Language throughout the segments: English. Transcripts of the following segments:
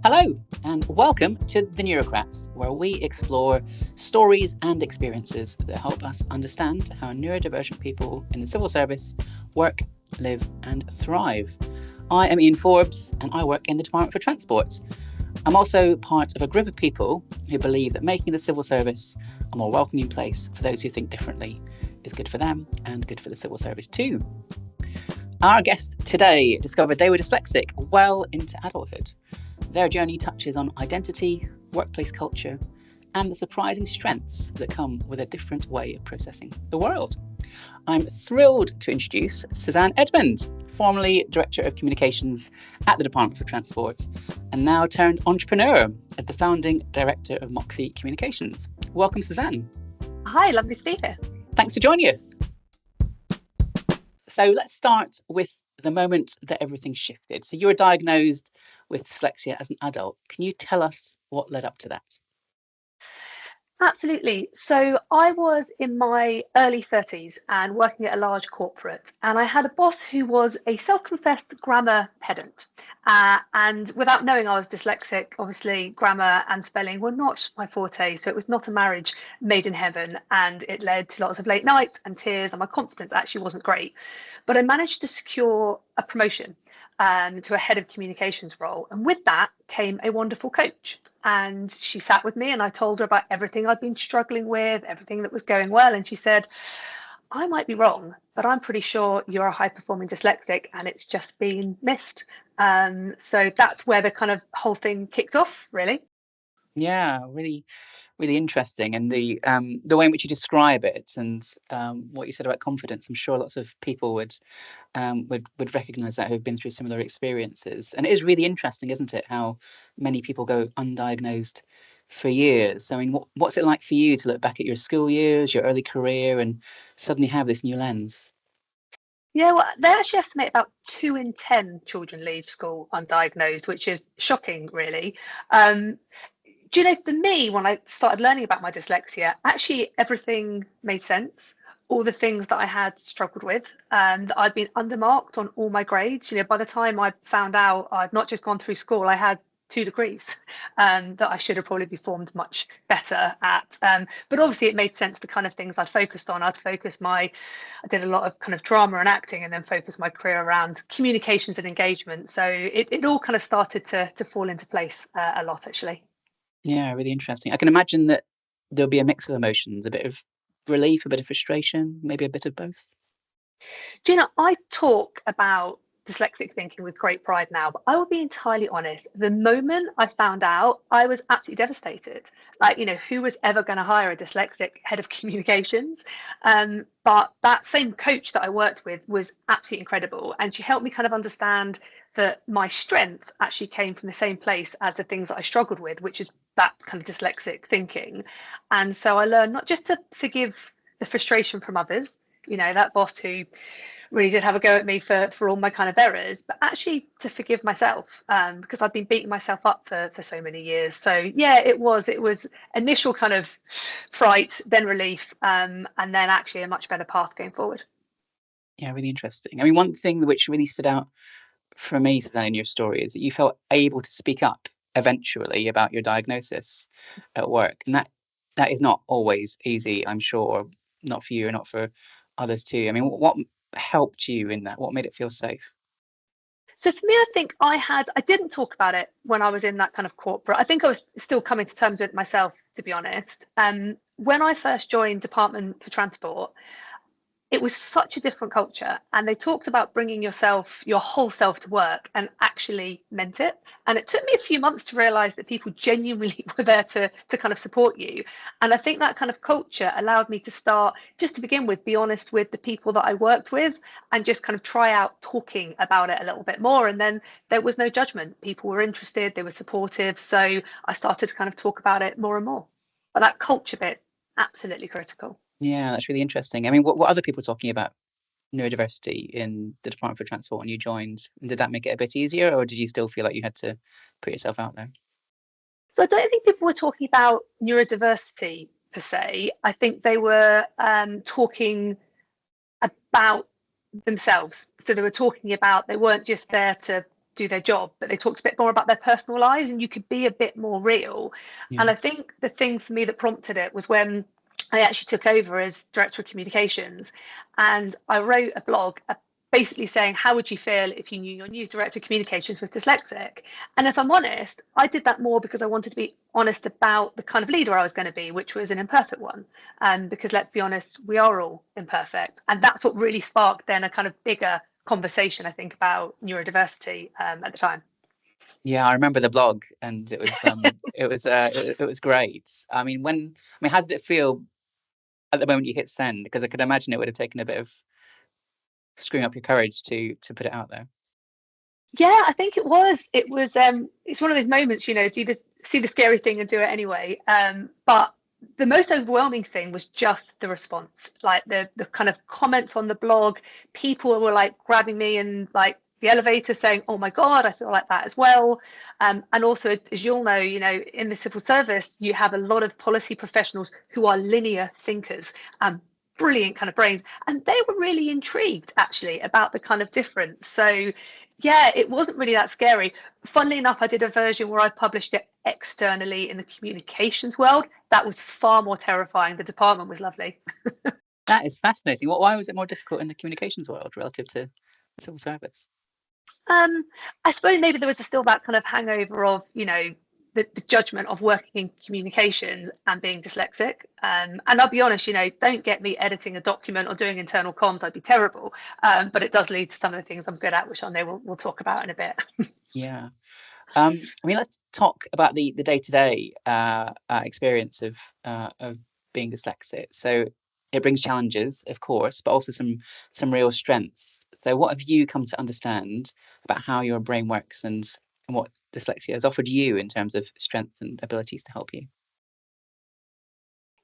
Hello, and welcome to the Neurocrats, where we explore stories and experiences that help us understand how neurodivergent people in the civil service work, live, and thrive. I am Ian Forbes, and I work in the Department for Transport. I'm also part of a group of people who believe that making the civil service a more welcoming place for those who think differently is good for them and good for the civil service too. Our guests today discovered they were dyslexic well into adulthood. Their journey touches on identity, workplace culture, and the surprising strengths that come with a different way of processing the world. I'm thrilled to introduce Suzanne Edmond, formerly Director of Communications at the Department for Transport, and now turned entrepreneur as the founding Director of Moxie Communications. Welcome, Suzanne. Hi, lovely to be here. Thanks for joining us. So let's start with the moment that everything shifted. So you were diagnosed with dyslexia as an adult. Can you tell us what led up to that? Absolutely. So I was in my early 30s and working at a large corporate, and I had a boss who was a self-confessed grammar pedant. And without knowing I was dyslexic, obviously grammar and spelling were not my forte. So it was not a marriage made in heaven, and it led to lots of late nights and tears, and my confidence actually wasn't great. But I managed to secure a promotion to a head of communications role. And with that came a wonderful coach. And she sat with me and I told her about everything I'd been struggling with, everything that was going well. And she said, I might be wrong, but I'm pretty sure you're a high performing dyslexic and it's just been missed. So that's where the kind of whole thing kicked off, really. Yeah, really interesting, and the way in which you describe it, and what you said about confidence. I'm sure lots of people would recognise that, who've been through similar experiences. And it is really interesting, isn't it, how many people go undiagnosed for years. I mean, what's it like for you to look back at your school years, your early career, and suddenly have this new lens? Yeah, well, they actually estimate about 2 in 10 children leave school undiagnosed, which is shocking, really. Do you know, for me, when I started learning about my dyslexia, actually everything made sense. All the things that I had struggled with, that I'd been undermarked on all my grades. You know, by the time I found out I'd not just gone through school, I had 2 degrees, that I should have probably performed much better at. But obviously, it made sense the kind of things I focused on. I did a lot of kind of drama and acting, and then focused my career around communications and engagement. So it all kind of started to fall into place a lot, actually. Yeah, really interesting. I can imagine that there'll be a mix of emotions, a bit of relief, a bit of frustration, maybe a bit of both. Do you know, I talk about dyslexic thinking with great pride now, but I will be entirely honest. The moment I found out, I was absolutely devastated. Like, you know, who was ever going to hire a dyslexic head of communications? But that same coach that I worked with was absolutely incredible. And she helped me kind of understand that my strength actually came from the same place as the things that I struggled with, which is that kind of dyslexic thinking. And so I learned not just to forgive the frustration from others, you know, that boss who really did have a go at me for all my kind of errors, but actually to forgive myself, because I've been beating myself up for so many years. So yeah, it was initial kind of fright, then relief, and then actually a much better path going forward. Yeah, really interesting. I mean, one thing which really stood out for me, Suzanne, in your story is that you felt able to speak up eventually about your diagnosis at work, and that is not always easy, I'm sure, not for you and not for others too. I mean, what helped you in that? What made it feel safe? So for me, I think I didn't talk about it when I was in that kind of corporate. I think I was still coming to terms with it myself, to be honest. When I first joined Department for Transport, it was such a different culture, and they talked about bringing your whole self to work, and actually meant it. And it took me a few months to realize that people genuinely were there to kind of support you. And I think that kind of culture allowed me to start, just to begin with, be honest with the people that I worked with, and just kind of try out talking about it a little bit more. And then there was no judgment. People were interested, they were supportive, so I started to kind of talk about it more and more. But that culture bit, absolutely critical. Yeah, that's really interesting. I mean, what other people talking about neurodiversity in the Department for Transport when you joined? And did that make it a bit easier, or did you still feel like you had to put yourself out there? So I don't think people were talking about neurodiversity per se. I think they were talking about themselves. So they were talking about, they weren't just there to do their job, but they talked a bit more about their personal lives, and you could be a bit more real. Yeah. And I think the thing for me that prompted it was when I actually took over as director of communications, and I wrote a blog basically saying, how would you feel if you knew your new director of communications was dyslexic? And if I'm honest, I did that more because I wanted to be honest about the kind of leader I was going to be, which was an imperfect one. And because let's be honest, we are all imperfect. And that's what really sparked then a kind of bigger conversation, I think, about neurodiversity at the time. Yeah, I remember the blog, and it was great. How did it feel at the moment you hit send? Because I could imagine it would have taken a bit of screwing up your courage to put it out there. Yeah, I think it was. It's one of those moments, see the scary thing and do it anyway. But the most overwhelming thing was just the response, like the kind of comments on the blog. People were like grabbing me and like the elevator saying, "Oh my God, I feel like that as well." And also, as you'll know, in the civil service, you have a lot of policy professionals who are linear thinkers. Brilliant kind of brains, and they were really intrigued actually about the kind of difference. So yeah, it wasn't really that scary. Funnily enough, I did a version where I published it externally in the communications world. That was far more terrifying. The department was lovely. That is fascinating. Why was it more difficult in the communications world relative to civil service? I suppose maybe there was still that kind of hangover of, the judgment of working in communications and being dyslexic. And I'll be honest, don't get me editing a document or doing internal comms. I'd be terrible. But it does lead to some of the things I'm good at, which I know we'll talk about in a bit. Yeah. Let's talk about the day-to-day experience of being dyslexic. So it brings challenges, of course, but also some real strengths. So what have you come to understand about how your brain works and what dyslexia has offered you in terms of strengths and abilities to help you?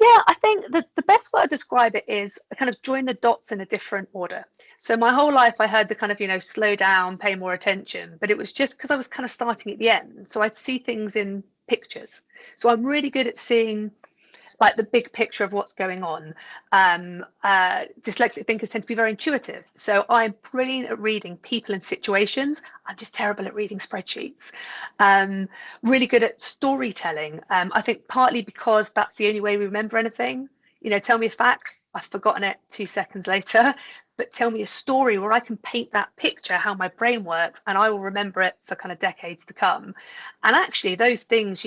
Yeah, I think the best way to describe it is kind of join the dots in a different order. So my whole life I heard the kind of, slow down, pay more attention, but it was just because I was kind of starting at the end. So I'd see things in pictures. So I'm really good at seeing like the big picture of what's going on. Dyslexic thinkers tend to be very intuitive. So I'm brilliant at reading people and situations. I'm just terrible at reading spreadsheets. Really good at storytelling. I think partly because that's the only way we remember anything. Tell me a fact, I've forgotten it 2 seconds later. But tell me a story where I can paint that picture, how my brain works, and I will remember it for kind of decades to come. And actually, those things,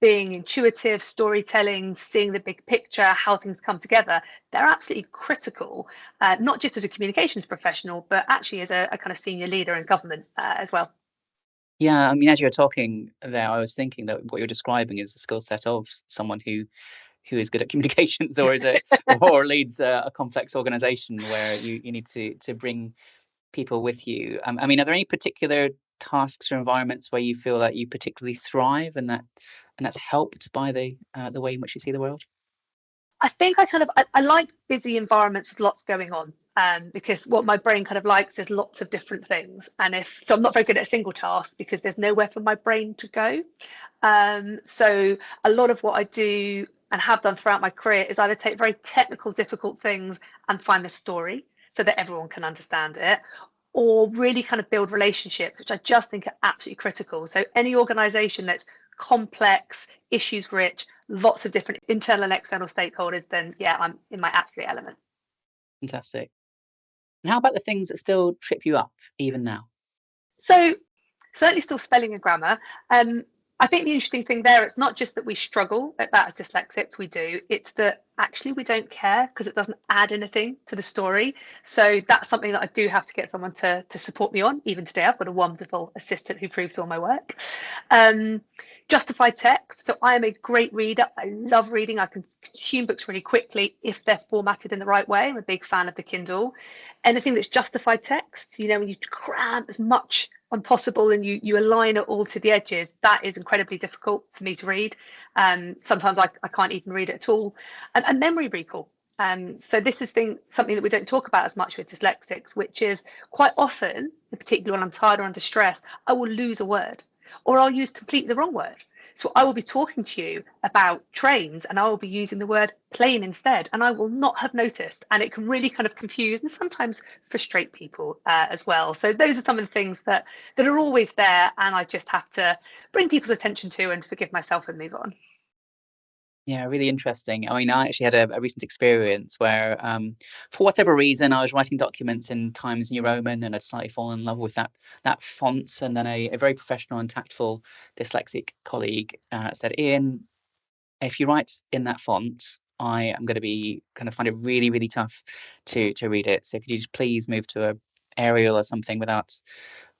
being intuitive, storytelling, seeing the big picture, how things come together, they're absolutely critical, not just as a communications professional, but actually as a kind of senior leader in government as well. Yeah, as you were talking there, I was thinking that what you're describing is the skill set of someone who is good at communications or leads a complex organization where you need to bring people with you. Are there any particular tasks or environments where you feel that you particularly thrive and that's helped by the way in which you see the world? I think I like busy environments with lots going on. Because what my brain kind of likes is lots of different things. And so I'm not very good at a single task because there's nowhere for my brain to go. So a lot of what I do and have done throughout my career is either take very technical, difficult things and find the story so that everyone can understand it, or really kind of build relationships, which I just think are absolutely critical. So any organization that's complex, issues rich, lots of different internal and external stakeholders, then yeah, I'm in my absolute element. Fantastic. And how about the things that still trip you up even now? So certainly still spelling and grammar. I think the interesting thing there, it's not just that we struggle at that as dyslexics, we do, it's that actually we don't care because it doesn't add anything to the story. So that's something that I do have to get someone to support me on. Even today, I've got a wonderful assistant who proves all my work. Justified text. So I am a great reader. I love reading. I can consume books really quickly if they're formatted in the right way. I'm a big fan of the Kindle. Anything that's justified text, when you cram as much on possible and you align it all to the edges, that is incredibly difficult for me to read. Sometimes I can't even read it at all. And memory recall. So this is something that we don't talk about as much with dyslexics, which is quite often, particularly when I'm tired or under stress, I will lose a word or I'll use completely the wrong word. So I will be talking to you about trains and I will be using the word plane instead, and I will not have noticed. And it can really kind of confuse and sometimes frustrate people as well. So those are some of the things that are always there, and I just have to bring people's attention to and forgive myself and move on. Yeah, really interesting. I mean, I actually had a recent experience where, for whatever reason, I was writing documents in Times New Roman, and I'd slightly fallen in love with that font. And then a very professional and tactful dyslexic colleague said, "Ian, if you write in that font, I am going to be kind of find it really, really tough to read it. So if you just please move to a Arial or something without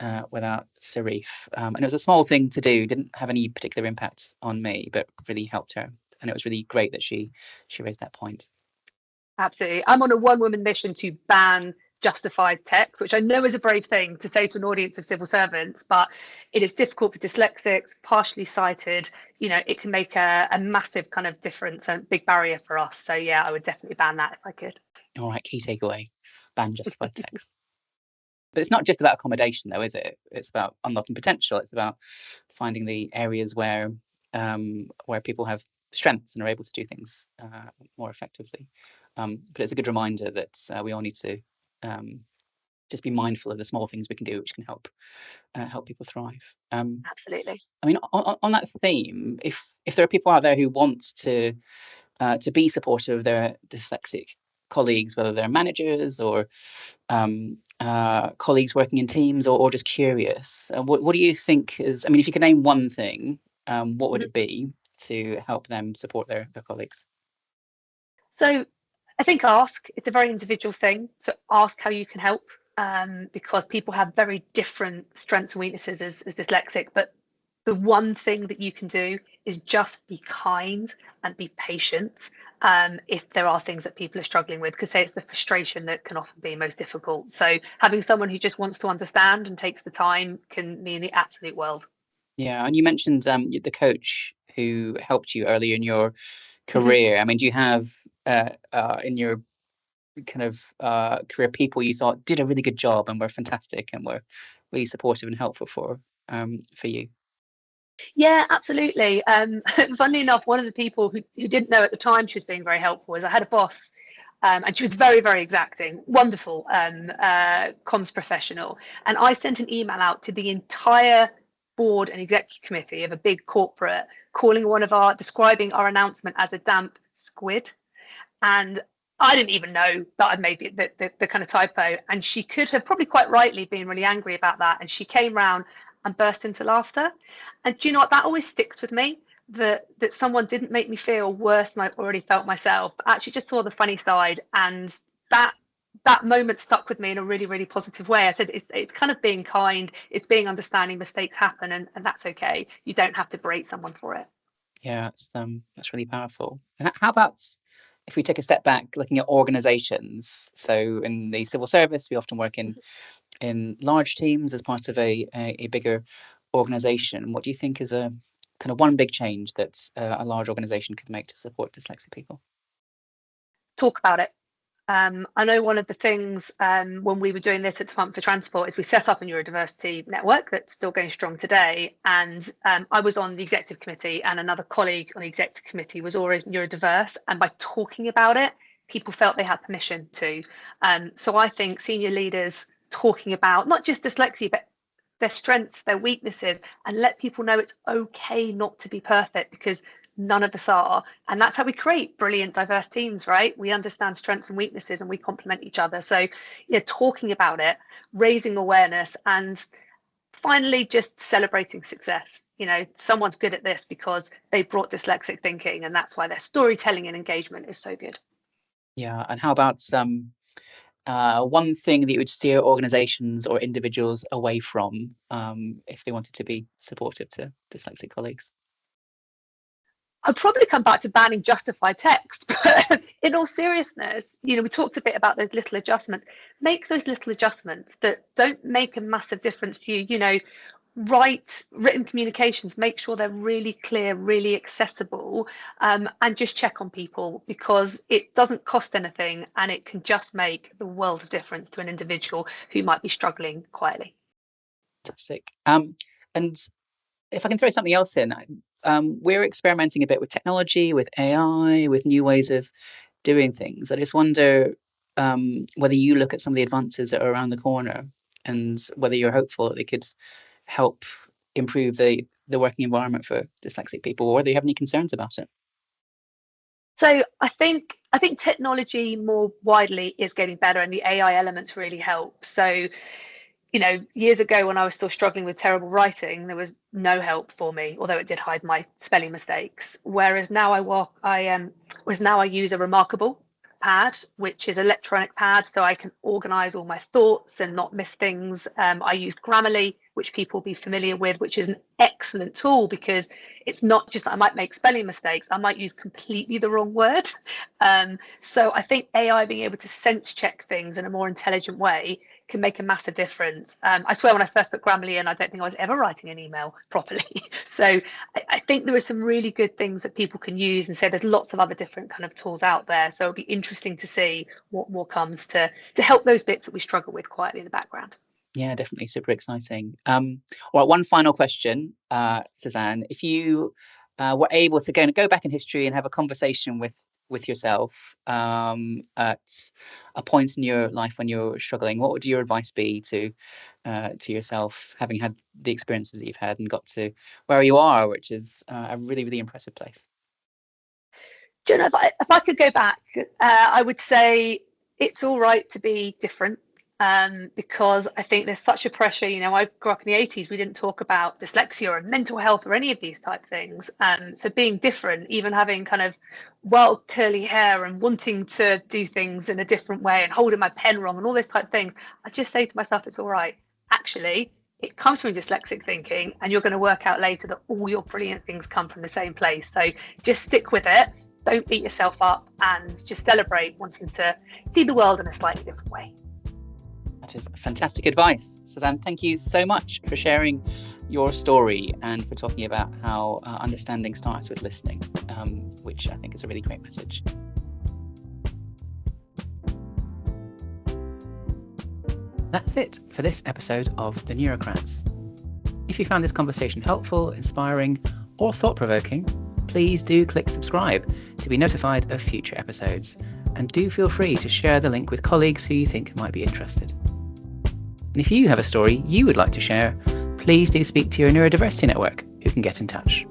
serif." And it was a small thing to do, didn't have any particular impact on me, but really helped her. And it was really great that she raised that point. Absolutely. I'm on a one woman mission to ban justified text, which I know is a brave thing to say to an audience of civil servants, but it is difficult for dyslexics, partially sighted. It can make a massive kind of difference and big barrier for us. So yeah, I would definitely ban that if I could. All right, key takeaway: ban justified text. But it's not just about accommodation, though, is it? It's about unlocking potential. It's about finding the areas where people have strengths and are able to do things more effectively. But it's a good reminder that we all need to just be mindful of the small things we can do, which can help people thrive. Absolutely. I mean, on that theme, if there are people out there who want to be supportive of their dyslexic colleagues, whether they're managers or colleagues working in teams, or just curious, what do you think is? I mean, if you could name one thing, what would it be to help them support their colleagues? So I think ask. It's a very individual thing. So ask how you can help, because people have very different strengths and weaknesses as dyslexic. But the one thing that you can do is just be kind and be patient, if there are things that people are struggling with, because it's the frustration that can often be most difficult. So having someone who just wants to understand and takes the time can mean the absolute world. Yeah, and you mentioned the coach who helped you earlier in your Mhm. career. I mean, do you have in your kind of career people you thought did a really good job and were fantastic and were really supportive and helpful for you? Yeah, absolutely. Funnily enough, one of the people who didn't know at the time she was being very helpful is I had a boss, and she was very, very exacting, wonderful comms professional. And I sent an email out to the entire board and executive committee of a big corporate, describing our announcement as a damp squid. And I didn't even know that I'd made the kind of typo. And she could have probably quite rightly been really angry about that. And she came round and burst into laughter. And do you know what? That always sticks with me. That someone didn't make me feel worse than I already felt myself, but actually just saw the funny side. And that that moment stuck with me in a really, really positive way. I said it's kind of being kind, it's being understanding, mistakes happen, and that's okay. You don't have to berate someone for it. Yeah, that's really powerful. And how about if we take a step back, looking at organizations? So in the civil service, we often work in large teams as part of a bigger organization. What do you think is a kind of one big change that a large organization could make to support dyslexic people? Talk about it. I know one of the things, when we were doing this at Department for Transport, is we set up a neurodiversity network that's still going strong today. And I was on the executive committee, and another colleague on the executive committee was always neurodiverse. And by talking about it, people felt they had permission to. So I think senior leaders talking about not just dyslexia, but their strengths, their weaknesses, and let people know it's okay not to be perfect, because none of us are. And that's how we create brilliant, diverse teams, right? We understand strengths and weaknesses and we complement each other. So, yeah, talking about it, raising awareness, and finally just celebrating success. Someone's good at this because they brought dyslexic thinking, and that's why their storytelling and engagement is so good. Yeah, and how about one thing that you would steer organizations or individuals away from if they wanted to be supportive to dyslexic colleagues? I'd probably come back to banning justified text, but in all seriousness, we talked a bit about those little adjustments. Make those little adjustments that don't make a massive difference to you. Write written communications, make sure they're really clear, really accessible, and just check on people, because it doesn't cost anything and it can just make the world of difference to an individual who might be struggling quietly. Fantastic. And if I can throw something else in, we're experimenting a bit with technology, with AI, with new ways of doing things. I just wonder whether you look at some of the advances that are around the corner and whether you're hopeful that they could help improve the working environment for dyslexic people, or whether you have any concerns about it. So I think technology more widely is getting better, and the AI elements really help. So, years ago when I was still struggling with terrible writing, there was no help for me, although it did hide my spelling mistakes. Whereas now I use a Remarkable pad, which is an electronic pad, so I can organize all my thoughts and not miss things. I use Grammarly, which people will be familiar with, which is an excellent tool because it's not just that I might make spelling mistakes, I might use completely the wrong word. So I think AI being able to sense check things in a more intelligent way can make a massive difference. I swear when I first put Grammarly in, I don't think I was ever writing an email properly. So I think there are some really good things that people can use, and so there's lots of other different kind of tools out there. So it'll be interesting to see what more comes to help those bits that we struggle with quietly in the background. Yeah, definitely super exciting. Well, one final question, Suzanne. If you were able to go back in history and have a conversation with yourself at a point in your life when you're struggling, what would your advice be to yourself, having had the experiences that you've had and got to where you are, which is a really, really impressive place? Do you know, if I could go back, I would say it's all right to be different. Because I think there's such a pressure. I grew up in the 80s. We didn't talk about dyslexia or mental health or any of these type things. So being different, even having kind of wild curly hair and wanting to do things in a different way and holding my pen wrong and all this type of things, I just say to myself, it's all right. Actually, it comes from dyslexic thinking, and you're going to work out later that all your brilliant things come from the same place. So just stick with it. Don't beat yourself up, and just celebrate wanting to see the world in a slightly different way. That is fantastic advice. Suzanne, thank you so much for sharing your story and for talking about how understanding starts with listening, which I think is a really great message. That's it for this episode of The Neurocrats. If you found this conversation helpful, inspiring, or thought-provoking, please do click subscribe to be notified of future episodes, and do feel free to share the link with colleagues who you think might be interested. And if you have a story you would like to share, please do speak to your neurodiversity network, who can get in touch.